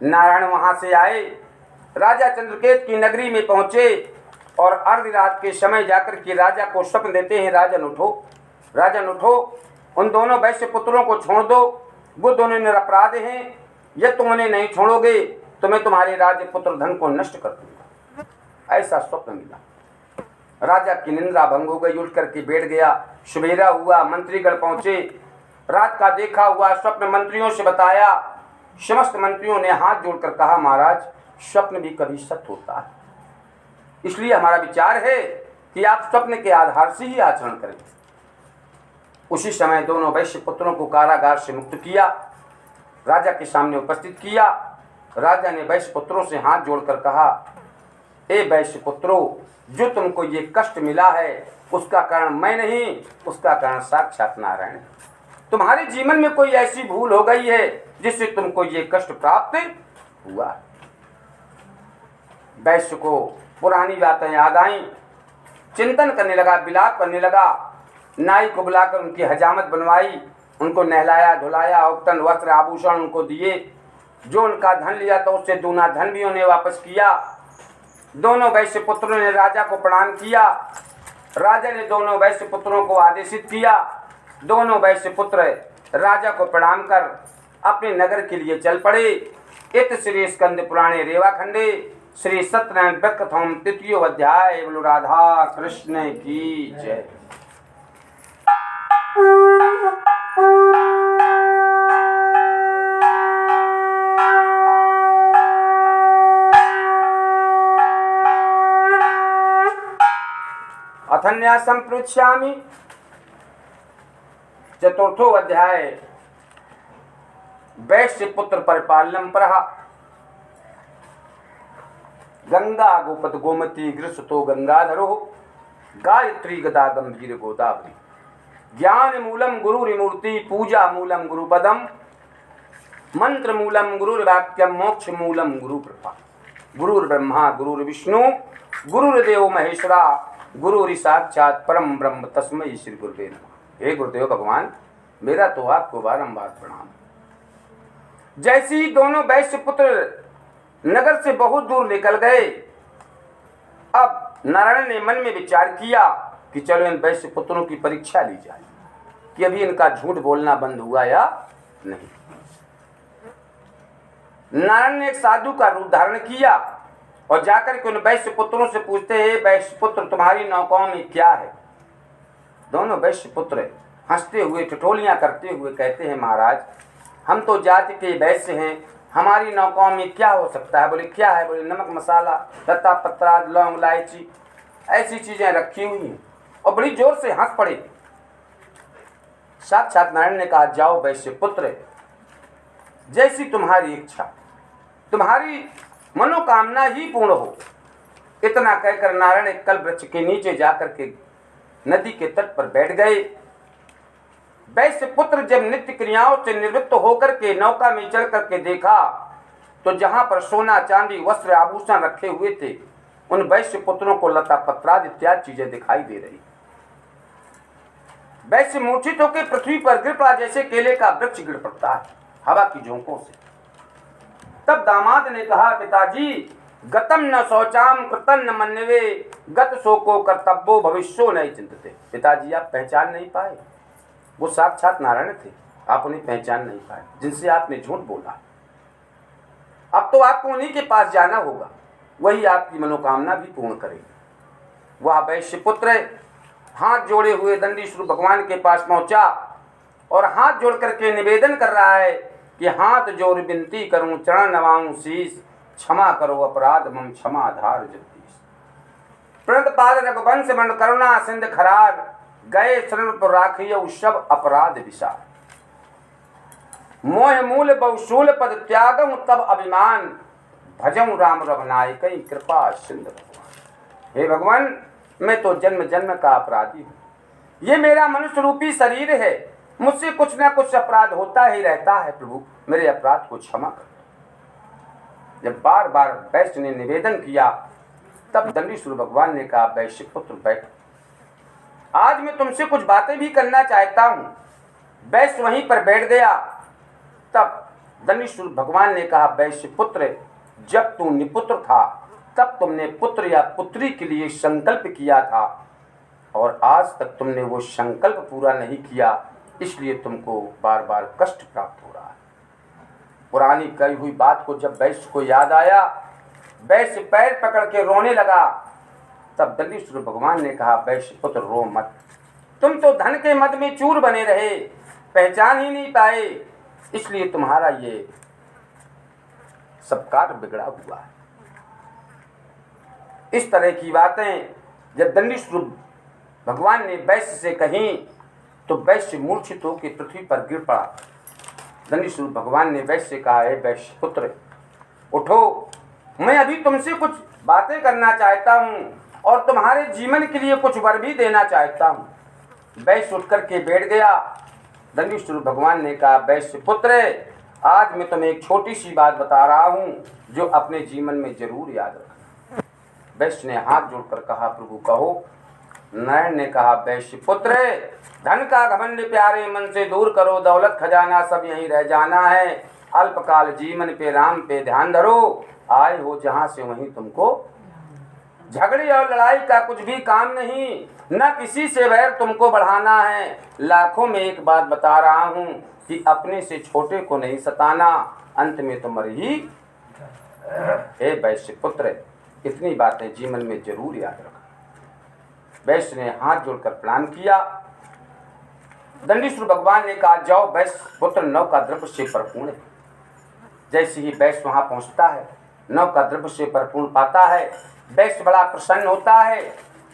नारायण वहां से आए, राजा चंद्रकेत की नगरी में पहुंचे और अर्ध रात के समय जाकर के राजा को स्वप्न देते हैं, राजन उठो, राजन उठो, उन दोनों वैश्य पुत्रों को छोड़ दो, वो दोनों निरपराध हैं। यदि तुम उन्हें नहीं छोड़ोगे तो मैं तुम्हारे राज्य पुत्र धन को नष्ट कर दूंगा। ऐसा स्वप्न मिला। राजा की निंद्रा भंग हो गई, उठ करके बैठ गया। सुबेरा हुआ, मंत्रीगण पहुंचे, रात का देखा हुआ स्वप्न मंत्रियों से बताया। समस्त मंत्रियों ने हाथ जोड़कर कहा महाराज, स्वप्न भी कभी सत्य होता है, इसलिए हमारा विचार है कि आप स्वप्न के आधार से ही आचरण करें। उसी समय दोनों वैश्य पुत्रों को कारागार से मुक्त किया, राजा के सामने उपस्थित किया। राजा ने वैश्य पुत्रों से हाथ जोड़कर कहा, ए वैश्य पुत्रों, जो तुमको ये कष्ट मिला है उसका कारण मैं नहीं, उसका कारण साक्षात नारायण है। तुम्हारे जीवन में कोई ऐसी भूल हो गई है जिससे तुमको ये कष्ट प्राप्त हुआ। वैश्य को पुरानी बातें याद आई, चिंतन करने लगा, विलाप करने लगा। नाई को बुलाकर उनकी हजामत बनवाई, उनको नहलाया धुलाया, औतन वस्त्र आभूषण उनको दिए। जो उनका धन लिया था उससे दूना धन भी उन्हें वापस किया। दोनों वैश्य पुत्रों ने राजा को प्रणाम किया। राजा ने दोनों वैश्य पुत्रों को आदेशित किया। दोनों वैश्य पुत्र राजा को प्रणाम कर अपने नगर के लिए चल पड़े। इत श्री स्कंद पुराणे रेवाखंडे श्री सत्यनारायण व्रतकथाम तृतीय अध्याय। बोलो राधा कृष्ण की जय। अथन्यासं पृच्छामि चतुर्थो अध्याय। वैश्य पुत्र परिपालनम परहा। गंगा गोपत गोमती गृसतो गंगाधरो गायत्री गदा गंभीर गोदावरी। ज्ञान मूलम गुरुरिमूर्ति पूजा मूलम गुरुपदम मंत्र मूलम गुरुर्वाक्यम मोक्ष मूलम गुरु कृपा। गुरुर्ब्रह्मा गुरुर्विष्णु गुरुर्देव महेश्वरा गुरुरि साक्षात परम ब्रह्म तस्मै श्री गुरुवे नमः। हे गुरुदेव भगवान, मेरा तो आपको बारंबार प्रणाम। जैसे ही दोनों वैश्य पुत्र नगर से बहुत दूर निकल गए, अब नारायण ने मन में विचार किया कि चलो इन वैश्य पुत्रों की परीक्षा ली जाए कि अभी इनका झूठ बोलना बंद हुआ या नहीं। नारायण ने एक साधु का रूप धारण किया और जाकर के उन वैश्य पुत्रों से पूछते हैं, वैश्य पुत्र तुम्हारी नौकाओं में क्या है? दोनों वैश्य पुत्र हंसते हुए ठिठोलियां करते हुए कहते हैं, महाराज हम तो जाति के वैश्य हैं, हमारी नौकाओं में क्या हो सकता है? बोले क्या है? बोले नमक मसाला लता पत्रा लौंग इलायची ऐसी चीजें रखी हुई हैं और बड़ी जोर से हंस पड़े। साक्षात नारायण ने कहा, जाओ वैश्य पुत्र, जैसी तुम्हारी इच्छा, तुम्हारी मनोकामना ही पूर्ण हो। इतना कहकर नारायण एक कल्प वृक्ष के नीचे जाकर के नदी के तट पर बैठ गए। वैश्य पुत्र जब नित्य क्रियाओं से निवृत्त होकर के नौका में चढ़ करके देखा तो जहां पर सोना चांदी वस्त्र आभूषण रखे हुए थे, उन वैश्य पुत्रों को लता पत्रादि इत्यादि चीजें दिखाई दे रही। वैश्य मूर्छित होकर पृथ्वी पर गिर पड़ा जैसे केले का वृक्ष गिर पड़ता है हवा की झोंकों से। तब दामाद ने कहा, पिताजी गतम न शौचाम कृतन न मन्यवे गत शोको कर्तव्यो भविष्यो नहीं चिंतते। पिताजी आप पहचान नहीं पाए, वो साक्षात नारायण थे, आप उन्हें पहचान नहीं पाए जिनसे आपने झूठ बोला। अब तो आपको उन्हीं के पास जाना होगा, वही आपकी मनोकामना भी पूर्ण करेंगे। वह वैश्य पुत्र हाथ जोड़े हुए दंडी स्वरूप भगवान के पास पहुंचा और हाथ जोड़ करके निवेदन कर रहा है कि हाथ जोड़ विनती करूं चरण नवाऊं शीश, क्षमा करो अपराध मम क्षमा आधार जगदीश। प्रणत पाल रघुवंश मन करुणा सिंध खरार, गए शरण पर राखियो सब अपराध विसार। मोह मूल बहुशूल पद त्यागम तब अभिमान, भजऊं राम रघुनायक कृपा सिंधु भगवान। हे भगवान, मैं तो जन्म जन्म का अपराधी हूँ, ये मेरा मनुष्य रूपी शरीर है, मुझसे कुछ ना कुछ अपराध होता ही रहता है। प्रभु मेरे अपराध को क्षमा कर। जब बार बार वैश्य ने निवेदन किया तब दंडी स्वरूप भगवान ने कहा, वैश्य पुत्र बैठ, आज मैं तुमसे कुछ बातें भी करना चाहता हूँ। वैश्य वहीं पर बैठ गया। तब दंडी स्वरूप भगवान ने कहा, वैश्य पुत्र जब तू निपुत्र था तब तुमने पुत्र या पुत्री के लिए संकल्प किया था और आज तक तुमने वो संकल्प पूरा नहीं किया, इसलिए तुमको बार बार कष्ट प्राप्त हो रहा है। पुरानी कही हुई बात को जब वैश्य को याद आया, वैश्य पैर पकड़ के रोने लगा। तब दंडी स्वरूप भगवान ने कहा, वैश्य पुत्र रो मत, तुम तो धन के मद में चूर बने रहे, पहचान ही नहीं पाए, इसलिए तुम्हारा ये सब कार्य बिगड़ा हुआ है। इस तरह की बातें जब दंडी स्वरूप भगवान ने वैश्य से कही तो वैश्य मूर्छित होकर पृथ्वी पर गिर पड़ा। दंडी स्वरूप भगवान ने वैश्य से कहा, है वैश्य पुत्र उठो, मैं अभी तुमसे कुछ बातें करना चाहता हूँ और तुम्हारे जीवन के लिए कुछ वर भी देना चाहता हूँ। वैश्य उठ करके बैठ गया। दंडी स्वरूप भगवान ने कहा, वैश्य पुत्र आज मैं तुम्हें एक छोटी सी बात बता रहा हूँ जो अपने जीवन में जरूर याद रखना। वैश्य ने हाथ जोड़कर कहा, प्रभु कहो। नारायण ने कहा, वैश्य पुत्र धन का घमंड प्यारे मन से दूर करो, दौलत खजाना सब यहीं रह जाना है, अल्पकाल जीवन पे राम पे ध्यान धरो, आए हो जहाँ से वहीं तुमको झगड़े और लड़ाई का कुछ भी काम नहीं, न किसी से वैर तुमको बढ़ाना है। लाखों में एक बात बता रहा हूँ कि अपने से छोटे को नहीं सताना, अंत में तो मर ही। हे वैश्य पुत्र, इतनी बातें जीवन में जरूर याद रखना। वैश्य ने हाथ जोड़कर प्रणाम किया। दंडीश्वर भगवान ने कहा, जाओ वैश्य पुत्र, नौ का द्रव्य से परिपूर्ण है। जैसे ही वैश्य वहां पहुंचता है, नौ का द्रव्य से परिपूर्ण पाता है, वैश्य बड़ा प्रसन्न होता है।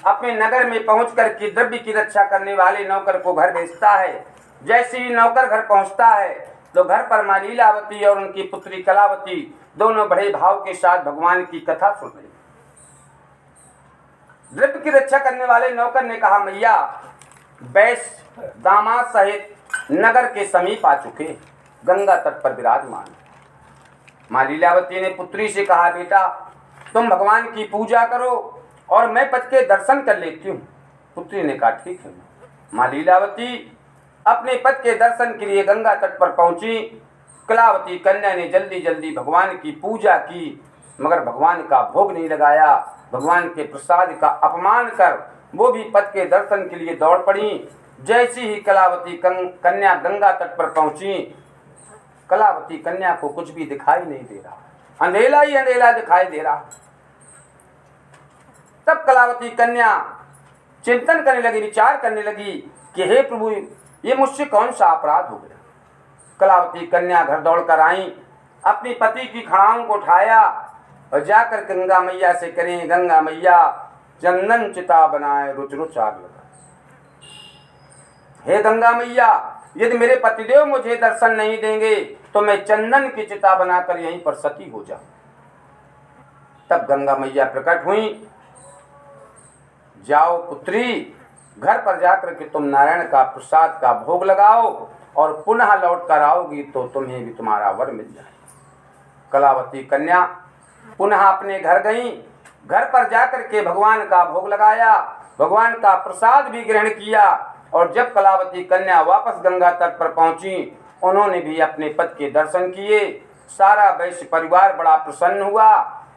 अपने नगर में पहुंच कर के द्रव्य की रक्षा करने वाले नौकर को घर भेजता है। जैसे ही नौकर घर पहुंचता है तो घर पर मां लीलावती और उनकी पुत्री कलावती दोनों बड़े भाव के साथ भगवान की कथा सुन रही। द्रव्य की रक्षा करने वाले नौकर ने कहा, मैया वैश्य दामाद सहित नगर के समीप आ चुके, गंगा तट पर विराजमान। मां लीलावती ने पुत्री से कहा, बेटा तुम भगवान की पूजा करो और मैं पति के दर्शन कर लेती हूँ। पुत्री ने कहा, ठीक है। मां लीलावती अपने पति के दर्शन के लिए गंगा तट पर पहुंची। कलावती कन्या ने जल्दी जल्दी भगवान की पूजा की, मगर भगवान का भोग नहीं लगाया। भगवान के प्रसाद का अपमान कर वो भी पति के दर्शन के लिए दौड़ पड़ी। जैसी ही कलावती कन्या गंगा तट पर पहुंची, कलावती कन्या को कुछ भी दिखाई नहीं दे रहा, अंधेला ही अंधेला दिखाई दे रहा। तब कलावती कन्या चिंतन करने लगी, विचार करने लगी कि हे प्रभु, ये मुझसे कौन सा अपराध हो गया। कलावती कन्या घर दौड़कर आई, अपनी पति की खड़ाओं को उठाया और जाकर गंगा मैया से करें, गंगा मैया चंदन चिता बनाए रुच रुच आग लगा। हे गंगा मैया, यदि मेरे पतिदेव मुझे दर्शन नहीं देंगे तो मैं चंदन की चिता बनाकर यहीं पर सती हो जाऊं। तब गंगा मैया प्रकट हुई, जाओ पुत्री, घर पर जाकर के तुम नारायण का प्रसाद का भोग लगाओ और पुनः लौट कर आओगी तो तुम्हें भी तुम्हारा वर मिल जाए। कलावती कन्या पुनः अपने घर गई। घर पर जाकर के भगवान का भोग लगाया, भगवान का प्रसाद भी ग्रहण किया। और जब कलावती कन्या वापस गंगा तट पर पहुंची, उन्होंने भी अपने पति के दर्शन किए। सारा वैश्य परिवार बड़ा प्रसन्न हुआ।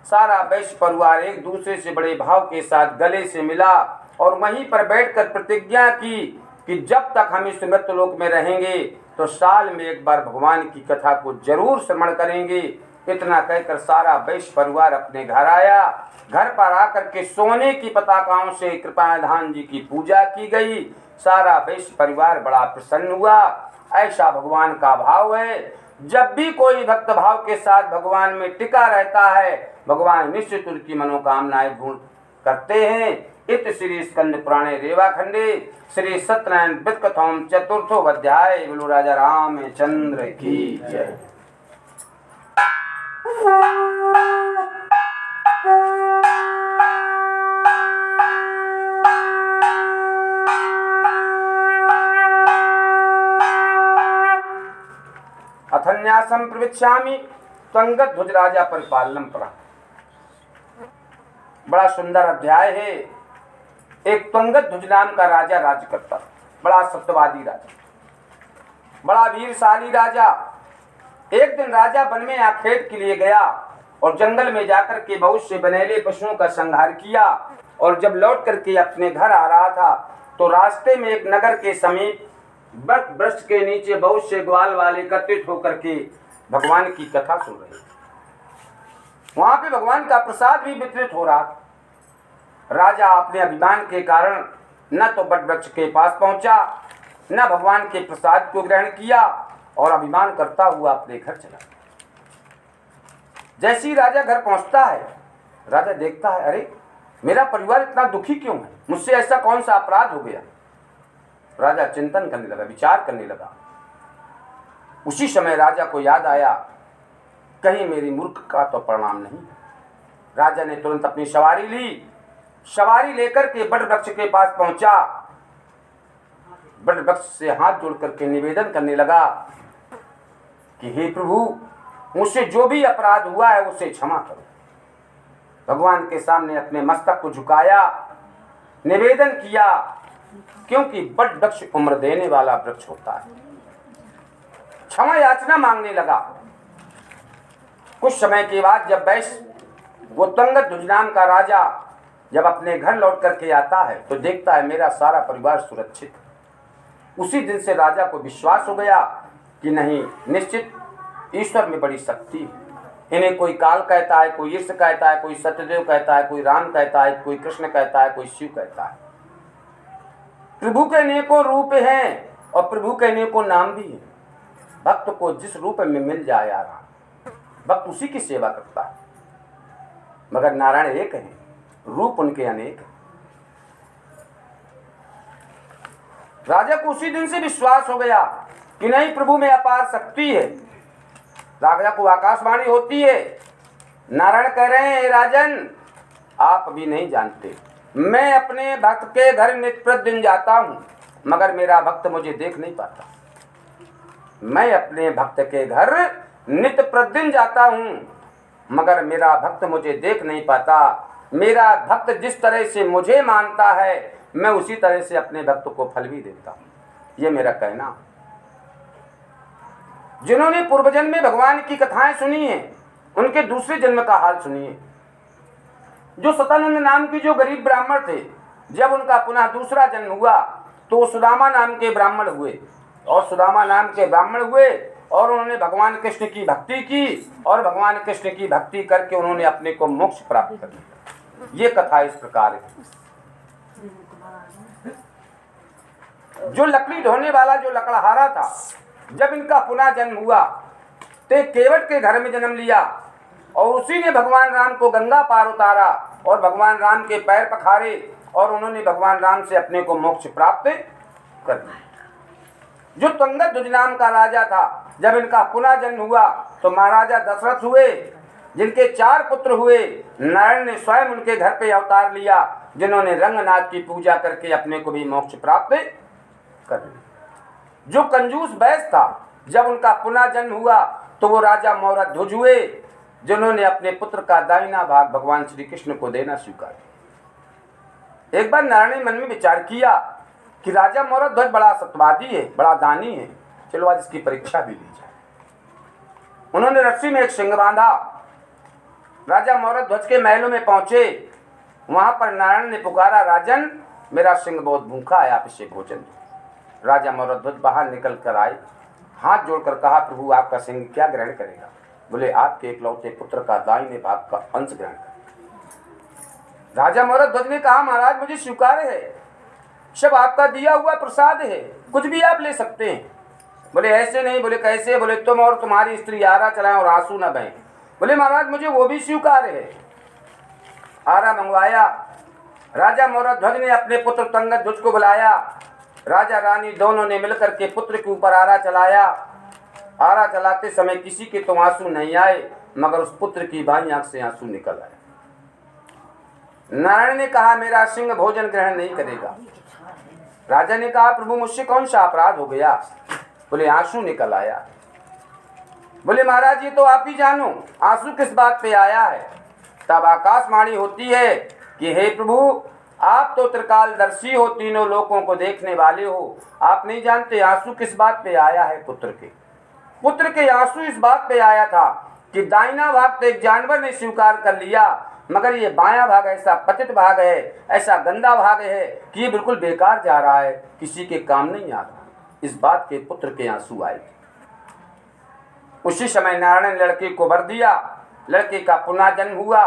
सारा वैश्य परिवार एक दूसरे से बड़े भाव के साथ गले से मिला और वहीं पर बैठकर प्रतिज्ञा की कि जब तक हम इस मृत्युलोक में रहेंगे तो साल में एक बार भगवान की कथा को जरूर श्रवण करेंगे। इतना कहकर सारा वैश्य परिवार अपने घर आया। घर पर आकर के सोने की पताकाओं से कृपाधान जी की पूजा की गई। सारा वैश्य परिवार बड़ा प्रसन्न हुआ। ऐसा भगवान का भाव है। जब भी कोई भक्त भाव के साथ भगवान में टिका रहता है, भगवान निश्चित उनकी मनोकामनाएं पूर्ण करते हैं। इत श्री स्कंद पुराणे रेवाखंडे श्री सत्यनारायण वित्कथोम चतुर्थो अध्याय। बोलो राजा रामचंद्र की जय। अथन्यासम प्रविच्छामि त्वंगत ध्वज राजा परिपालनम परा। बड़ा सुंदर अध्याय है। एक त्वंगत ध्वज नाम का राजा राज्य करता, बड़ा सत्यवादी राजा, बड़ा वीरशाली राजा। एक दिन राजा वन में आखेट के लिए गया और जंगल में जाकर के बहुत से बनेले पशुओं का संहार किया। और जब लौट करके अपने घर आ रहा था तो रास्ते में एक नगर के समीप बट वृक्ष के नीचे बहुत से ग्वाल वाले एकत्रित होकर के भगवान की कथा सुन रहे थे। वहां पे भगवान का प्रसाद भी वितरित हो रहा था। राजा अपने अभिमान के कारण न तो बट वृक्ष के पास पहुंचा, न भगवान के प्रसाद को ग्रहण किया और अभिमान करता हुआ अपने घर चला। जैसे ही राजा घर पहुंचता है, राजा देखता है, अरे मेरा परिवार इतना दुखी क्यों है, मुझसे ऐसा कौन सा अपराध हो गया। राजा चिंतन करने लगा, विचार करने लगा। उसी समय राजा को याद आया, कहीं मेरी मूर्ख का तो परिणाम नहीं। राजा ने तुरंत अपनी सवारी ली। सवारी लेकर के बट वृक्ष के पास पहुंचा। बट वृक्ष से हाथ जोड़ करके निवेदन करने लगा कि हे प्रभु, मुझसे जो भी अपराध हुआ है उसे क्षमा करो। भगवान के सामने अपने मस्तक को झुकाया, निवेदन किया, क्योंकि बट वृक्ष उम्र देने वाला वृक्ष होता है। क्षमा याचना मांगने लगा। कुछ समय के बाद जब वैश्य वो त्वंगत ध्वज नाम का राजा जब अपने घर लौट करके आता है तो देखता है मेरा सारा परिवार सुरक्षित है। उसी दिन से राजा को विश्वास हो गया कि नहीं, निश्चित ईश्वर में बड़ी शक्ति है। इन्हें कोई काल कहता है, कोई ईश्वर कहता है, कोई सत्यदेव कहता है, कोई राम कहता है, कोई कृष्ण कहता है, कोई शिव कहता है। प्रभु के अनेकों रूप हैं और प्रभु के अनेकों नाम भी हैं। भक्त को जिस रूप में मिल जाए आराम, भक्त उसी की सेवा करता है। मगर नारायण एक हैं, रूप उनके अनेक हैं। राजा को उसी दिन से विश्वास हो गया कि नहीं, प्रभु में अपार शक्ति है। राजा को आकाशवाणी होती है, नारायण कह रहे हैं, राजन आप अभी नहीं जानते, मैं अपने भक्त के घर नित्य प्रतिदिन जाता हूँ, मगर मेरा भक्त मुझे देख नहीं पाता। मैं अपने भक्त के घर नित्य प्रतिदिन जाता हूँ, मगर मेरा भक्त मुझे देख नहीं पाता। मेरा भक्त जिस तरह से मुझे मानता है, मैं उसी तरह से अपने भक्त को फल भी देता हूँ। ये मेरा कहना। जिन्होंने पूर्व जन्म में भगवान की कथाएं सुनी हैं, उनके दूसरे जन्म का हाल सुनिए। जो सतानंद नाम की जो गरीब ब्राह्मण थे, जब उनका पुनः दूसरा जन्म हुआ तो सुदामा नाम के ब्राह्मण हुए, और सुदामा नाम के ब्राह्मण हुए और उन्होंने भगवान कृष्ण की भक्ति की, और भगवान कृष्ण की भक्ति करके उन्होंने अपने को मोक्ष प्राप्त कर लिया। ये कथा इस प्रकार है। जो लकड़ी ढोने वाला जो लकड़हारा था, जब इनका पुनः जन्म हुआ तो केवट के घर में जन्म लिया, और उसी ने भगवान राम को गंगा पार उतारा और भगवान राम के पैर पखारे, और उन्होंने भगवान राम से अपने को मोक्ष प्राप्त कर लिया। जो तुंगध्वज नाम का राजा था, जब इनका पुनः जन्म हुआ तो महाराजा दशरथ हुए, जिनके 4 पुत्र हुए। नारायण ने स्वयं उनके घर पे अवतार लिया, जिन्होंने रंगनाथ की पूजा करके अपने को भी मोक्ष प्राप्त कर लिया। जो कंजूस बैस था, जब उनका पुनः जन्म हुआ तो वो राजा मौरध्वज हुए, जिन्होंने अपने पुत्र का दाहिना भाग भगवान श्री कृष्ण को देना स्वीकार किया। एक बार नारायण ने मन में विचार किया कि राजा मौरध्वज बड़ा सत्यवादी है, बड़ा दानी है, चलो आज इसकी परीक्षा भी ली जाए। उन्होंने रस्सी में एक सिंह बांधा, राजा मौरध्वज के महलों में पहुंचे। वहां पर नारायण ने पुकारा, राजन मेरा सिंह बहुत भूखा है, आप इसे भोजन दो। राजा मौरध्वज बाहर निकल कर आए, हाथ जोड़कर कहा, प्रभु आपका सिंह क्या ग्रहण करेगा? बोले, आपके एकलौते पुत्र का दाहिने भाग का अंश ग्रहण करेगा। राजा मौरध्वज ने कहा, महाराज मुझे स्वीकार है, सब आपका दिया हुआ प्रसाद है, कुछ भी आप ले सकते हैं। बोले ऐसे नहीं। बोले कैसे? बोले तुम और तुम्हारी स्त्री आरा चलाएं और आंसू न बहें। बोले महाराज मुझे वो भी स्वीकार है। आरा मंगवाया। राजा मौरध्वज ने अपने पुत्र तुंगध्वज को बुलाया। राजा रानी दोनों ने मिलकर के पुत्र के ऊपर आरा चलाया। आरा चलाते समय किसी के तो आंसू नहीं आए, मगर उस पुत्र की बाईं आंख से आंसू निकल आए। नारायण ने कहा, मेरा सिंह भोजन ग्रहण नहीं करेगा। राजा ने कहा, प्रभु मुझसे कौन सा अपराध हो गया? बोले आंसू निकल आया। बोले महाराज ये तो आप ही जानो, आंसू किस बात पे आया है। तब आकाशवाणी होती है कि हे प्रभु, आप तो त्रिकालदर्शी हो, तीनों लोकों को देखने वाले हो, आप नहीं जानते आंसू किस बात पे आया है। पुत्र के आंसू इस बात पे आया था कि दाहिना भाग तो एक जानवर ने स्वीकार कर लिया, मगर ये बायां भाग ऐसा पतित भाग है, ऐसा गंदा भाग है कि ये बिल्कुल बेकार जा रहा है, किसी के काम नहीं आ रहा। इस बात के पुत्र के आंसू आए। उसी समय नारायण ने लड़के को वर दिया, लड़के का पुनः जन्म हुआ।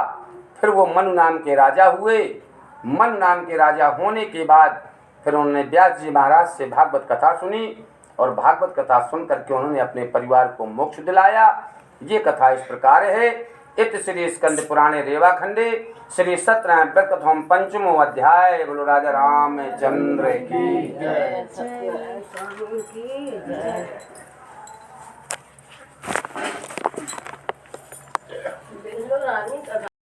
फिर वो मनु नाम के राजा हुए। मनु नाम के राजा होने के बाद फिर उन्होंने व्यास जी महाराज से भागवत कथा सुनी, और भागवत कथा सुन करके उन्होंने अपने परिवार को मोक्ष दिलाया। ये कथा इस प्रकार है। इत श्री स्कंद पुराणे रेवा खंडे श्री सत्यनारायण प्रकथम पंचमो अध्याय। बोलो राजा रामचंद्र की जय।